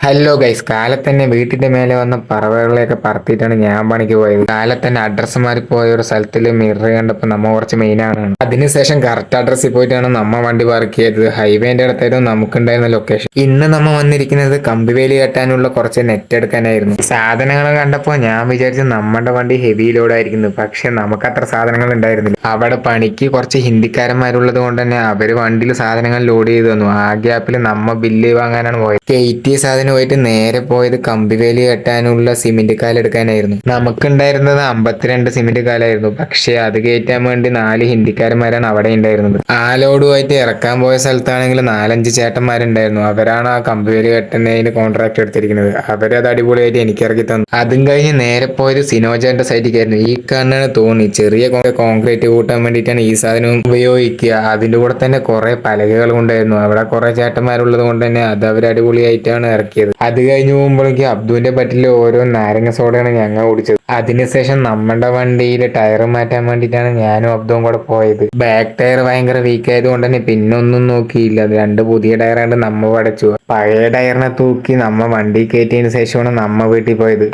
Hello guys, കാലത്ത് തന്നെ വീട്ടിന്റെ മേലെ വന്ന പറവകളെയൊക്കെ പറത്തിയിട്ടാണ് ഞാൻ പണിക്ക് പോയത്. കാലത്ത് തന്നെ അഡ്രസ്സ് മാറി പോയ ഒരു സ്ഥലത്തിൽ മിറർ കണ്ടപ്പോൾ നമ്മ കുറച്ച് മെയിനാണ്. അതിനുശേഷം കറക്റ്റ് അഡ്രസ്സിൽ പോയിട്ടാണ് നമ്മ വണ്ടി പാർക്ക് ചെയ്തത്. ഹൈവേന്റെ അടുത്തായിരുന്നു നമുക്കുണ്ടായിരുന്ന ലൊക്കേഷൻ. ഇന്ന് നമ്മ വന്നിരിക്കുന്നത് കമ്പിവേലി കെട്ടാനുള്ള കുറച്ച് നെറ്റ് എടുക്കാനായിരുന്നു. സാധനങ്ങൾ കണ്ടപ്പോൾ ഞാൻ വിചാരിച്ചു നമ്മുടെ വണ്ടി ഹെവി ലോഡ് ആയിരിക്കുന്നു. പക്ഷെ നമുക്ക് അത്ര സാധനങ്ങൾ ഉണ്ടായിരുന്നില്ല. അവിടെ പണിക്ക് കുറച്ച് ഹിന്ദിക്കാരന്മാരുള്ളത് കൊണ്ട് തന്നെ അവര് വണ്ടിയിൽ സാധനങ്ങൾ ലോഡ് ചെയ്തു തന്നു. ആ ഗ്യാപ്പിൽ നമ്മ ബില്ല് വാങ്ങാനാണ് പോയത്. കയറ്റിയ സാധനം പോയിട്ട് നേരെ പോയത് കമ്പിവേലി കെട്ടാനുള്ള സിമെന്റ് കാൽ എടുക്കാനായിരുന്നു. നമുക്കുണ്ടായിരുന്നത് 52 സിമെന്റ് കാലായിരുന്നു. പക്ഷെ അത് കയറ്റാൻ വേണ്ടി 4 ഹിന്ദിക്കാരന്മാരാണ് അവിടെ ഉണ്ടായിരുന്നത്. ആ ലോഡുമായിട്ട് ഇറക്കാൻ പോയ സ്ഥലത്താണെങ്കിൽ 4-5 ചേട്ടന്മാരുണ്ടായിരുന്നു. അവരാണ് ആ കമ്പിവേലി കെട്ടുന്നതിന് കോൺട്രാക്ട് എടുത്തിരിക്കുന്നത്. അവരത് അടിപൊളിയായിട്ട് എനിക്ക് ഇറക്കി തന്നു. അതും കഴിഞ്ഞ് നേരെ പോയത് സിനോജന്റെ സൈറ്റിലേക്കായിരുന്നു. ഈ കാണാണ് തോന്നി ചെറിയ കോൺക്രീറ്റ് കൂട്ടാൻ വേണ്ടിയിട്ടാണ് ഈ സാധനം ഉപയോഗിക്കുക. അതിന്റെ കൂടെ തന്നെ കുറെ പലകകളും ഉണ്ടായിരുന്നു. അവിടെ കുറെ ചേട്ടന്മാരുള്ളത് കൊണ്ട് തന്നെ അത് അവർ അടിപൊളിയായിട്ടാണ് ഇറക്കിയത്. അത് കഴിഞ്ഞ് പോകുമ്പോഴേക്കും അബ്ദുവിന്റെ പറ്റില് ഓരോ നാരങ്ങ സോഡയാണ് ഞങ്ങൾ കുടിച്ചത്. അതിനുശേഷം നമ്മുടെ വണ്ടിയിൽ ടയർ മാറ്റാൻ വേണ്ടിയിട്ടാണ് ഞാനും അബ്ദുവും കൂടെ പോയത്. ബാക്ക് ടയർ ഭയങ്കര വീക്ക് ആയതുകൊണ്ട് തന്നെ പിന്നെ ഒന്നും നോക്കിയില്ല. അത് 2 പുതിയ ടയറാണ്ട് നമ്മ പടച്ചു. പഴയ ടയറിനെ തൂക്കി നമ്മ വണ്ടി കയറ്റിയതിന് ശേഷമാണ് നമ്മ വീട്ടിൽ പോയത്.